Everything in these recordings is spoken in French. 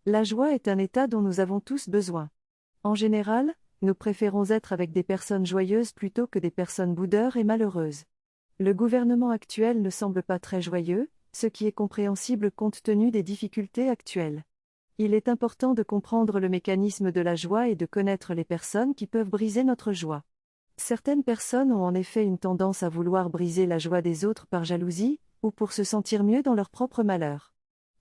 La joie est un état dont nous avons tous besoin. En général, nous préférons être avec des personnes joyeuses plutôt que des personnes boudeurs et malheureuses. Le gouvernement actuel ne semble pas très joyeux, ce qui est compréhensible compte tenu des difficultés actuelles. Il est important de comprendre le mécanisme de la joie et de connaître les personnes qui peuvent briser notre joie. Certaines personnes ont en effet une tendance à vouloir briser la joie des autres par jalousie, ou pour se sentir mieux dans leur propre malheur.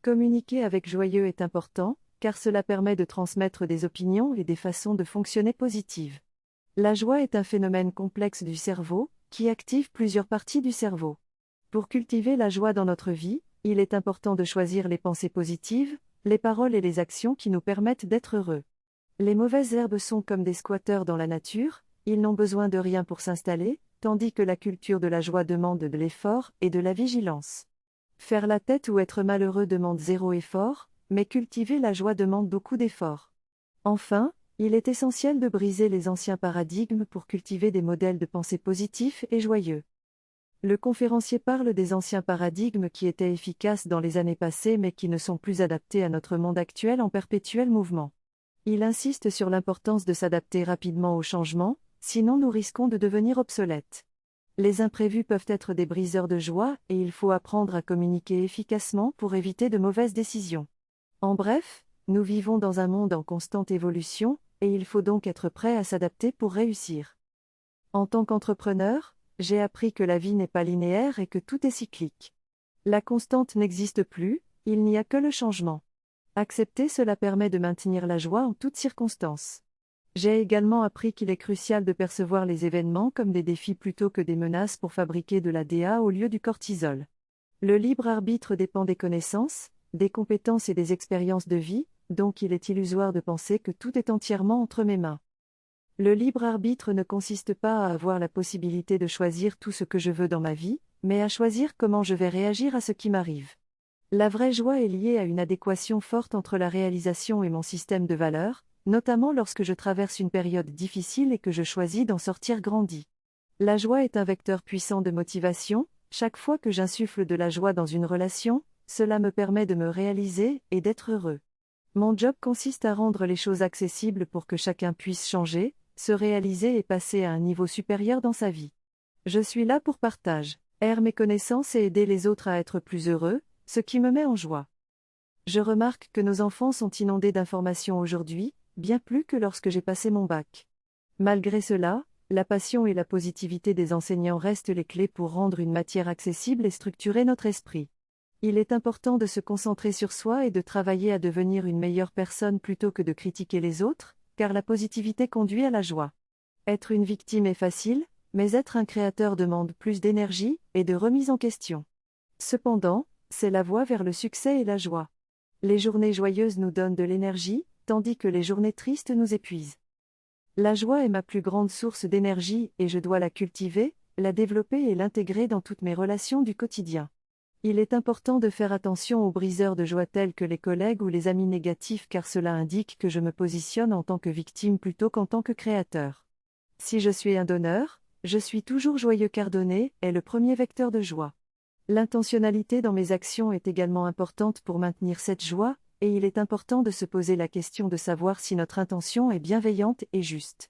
Communiquer avec joyeux est important, car cela permet de transmettre des opinions et des façons de fonctionner positives. La joie est un phénomène complexe du cerveau, qui active plusieurs parties du cerveau. Pour cultiver la joie dans notre vie, il est important de choisir les pensées positives, les paroles et les actions qui nous permettent d'être heureux. Les mauvaises herbes sont comme des squatteurs dans la nature, ils n'ont besoin de rien pour s'installer, tandis que la culture de la joie demande de l'effort et de la vigilance. Faire la tête ou être malheureux demande zéro effort, mais cultiver la joie demande beaucoup d'efforts. Enfin, il est essentiel de briser les anciens paradigmes pour cultiver des modèles de pensée positifs et joyeux. Le conférencier parle des anciens paradigmes qui étaient efficaces dans les années passées mais qui ne sont plus adaptés à notre monde actuel en perpétuel mouvement. Il insiste sur l'importance de s'adapter rapidement aux changements, sinon nous risquons de devenir obsolètes. Les imprévus peuvent être des briseurs de joie et il faut apprendre à communiquer efficacement pour éviter de mauvaises décisions. En bref, nous vivons dans un monde en constante évolution, et il faut donc être prêt à s'adapter pour réussir. En tant qu'entrepreneur, j'ai appris que la vie n'est pas linéaire et que tout est cyclique. La constante n'existe plus, il n'y a que le changement. Accepter cela permet de maintenir la joie en toutes circonstances. J'ai également appris qu'il est crucial de percevoir les événements comme des défis plutôt que des menaces pour fabriquer de la DA au lieu du cortisol. Le libre arbitre dépend des connaissances, des compétences et des expériences de vie, donc il est illusoire de penser que tout est entièrement entre mes mains. Le libre arbitre ne consiste pas à avoir la possibilité de choisir tout ce que je veux dans ma vie, mais à choisir comment je vais réagir à ce qui m'arrive. La vraie joie est liée à une adéquation forte entre la réalisation et mon système de valeurs, notamment lorsque je traverse une période difficile et que je choisis d'en sortir grandi. La joie est un vecteur puissant de motivation, chaque fois que j'insuffle de la joie dans une relation, cela me permet de me réaliser et d'être heureux. Mon job consiste à rendre les choses accessibles pour que chacun puisse changer, se réaliser et passer à un niveau supérieur dans sa vie. Je suis là pour partager mes connaissances et aider les autres à être plus heureux, ce qui me met en joie. Je remarque que nos enfants sont inondés d'informations aujourd'hui, bien plus que lorsque j'ai passé mon bac. Malgré cela, la passion et la positivité des enseignants restent les clés pour rendre une matière accessible et structurer notre esprit. Il est important de se concentrer sur soi et de travailler à devenir une meilleure personne plutôt que de critiquer les autres, car la positivité conduit à la joie. Être une victime est facile, mais être un créateur demande plus d'énergie et de remise en question. Cependant, c'est la voie vers le succès et la joie. Les journées joyeuses nous donnent de l'énergie, tandis que les journées tristes nous épuisent. La joie est ma plus grande source d'énergie et je dois la cultiver, la développer et l'intégrer dans toutes mes relations du quotidien. Il est important de faire attention aux briseurs de joie tels que les collègues ou les amis négatifs car cela indique que je me positionne en tant que victime plutôt qu'en tant que créateur. Si je suis un donneur, je suis toujours joyeux car donner est le premier vecteur de joie. L'intentionnalité dans mes actions est également importante pour maintenir cette joie, et il est important de se poser la question de savoir si notre intention est bienveillante et juste.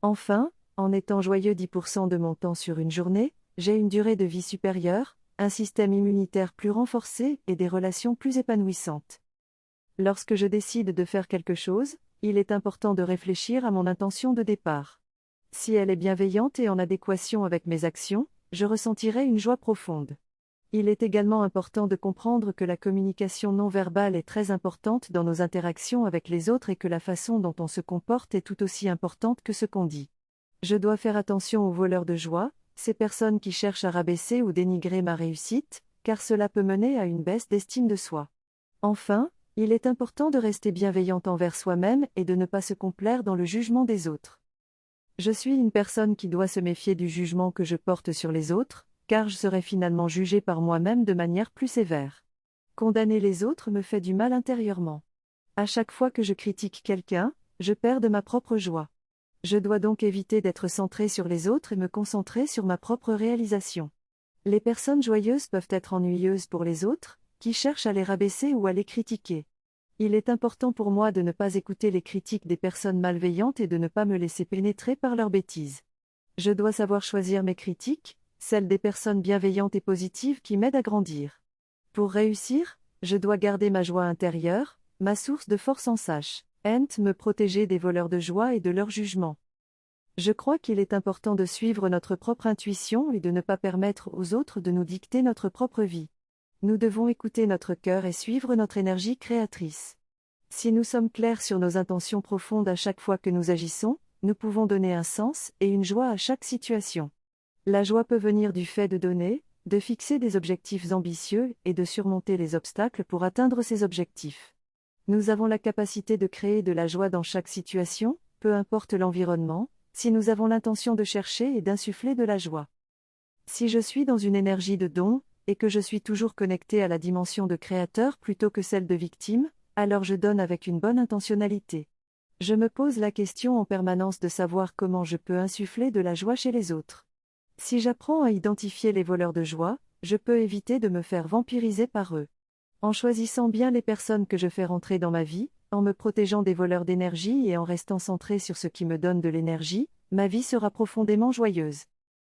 Enfin, en étant joyeux 10% de mon temps sur une journée, j'ai une durée de vie supérieure, un système immunitaire plus renforcé et des relations plus épanouissantes. Lorsque je décide de faire quelque chose, il est important de réfléchir à mon intention de départ. Si elle est bienveillante et en adéquation avec mes actions, je ressentirai une joie profonde. Il est également important de comprendre que la communication non verbale est très importante dans nos interactions avec les autres et que la façon dont on se comporte est tout aussi importante que ce qu'on dit. Je dois faire attention aux voleurs de joie, ces personnes qui cherchent à rabaisser ou dénigrer ma réussite, car cela peut mener à une baisse d'estime de soi. Enfin, il est important de rester bienveillante envers soi-même et de ne pas se complaire dans le jugement des autres. Je suis une personne qui doit se méfier du jugement que je porte sur les autres, car je serai finalement jugée par moi-même de manière plus sévère. Condamner les autres me fait du mal intérieurement. À chaque fois que je critique quelqu'un, je perds de ma propre joie. Je dois donc éviter d'être centré sur les autres et me concentrer sur ma propre réalisation. Les personnes joyeuses peuvent être ennuyeuses pour les autres, qui cherchent à les rabaisser ou à les critiquer. Il est important pour moi de ne pas écouter les critiques des personnes malveillantes et de ne pas me laisser pénétrer par leurs bêtises. Je dois savoir choisir mes critiques, celles des personnes bienveillantes et positives qui m'aident à grandir. Pour réussir, je dois garder ma joie intérieure, ma source de force en sache. Me protéger des voleurs de joie et de leur jugement. Je crois qu'il est important de suivre notre propre intuition et de ne pas permettre aux autres de nous dicter notre propre vie. Nous devons écouter notre cœur et suivre notre énergie créatrice. Si nous sommes clairs sur nos intentions profondes à chaque fois que nous agissons, nous pouvons donner un sens et une joie à chaque situation. La joie peut venir du fait de donner, de fixer des objectifs ambitieux et de surmonter les obstacles pour atteindre ces objectifs. Nous avons la capacité de créer de la joie dans chaque situation, peu importe l'environnement, si nous avons l'intention de chercher et d'insuffler de la joie. Si je suis dans une énergie de don, et que je suis toujours connecté à la dimension de créateur plutôt que celle de victime, alors je donne avec une bonne intentionnalité. Je me pose la question en permanence de savoir comment je peux insuffler de la joie chez les autres. Si j'apprends à identifier les voleurs de joie, je peux éviter de me faire vampiriser par eux. En choisissant bien les personnes que je fais rentrer dans ma vie, en me protégeant des voleurs d'énergie et en restant centré sur ce qui me donne de l'énergie, ma vie sera profondément joyeuse.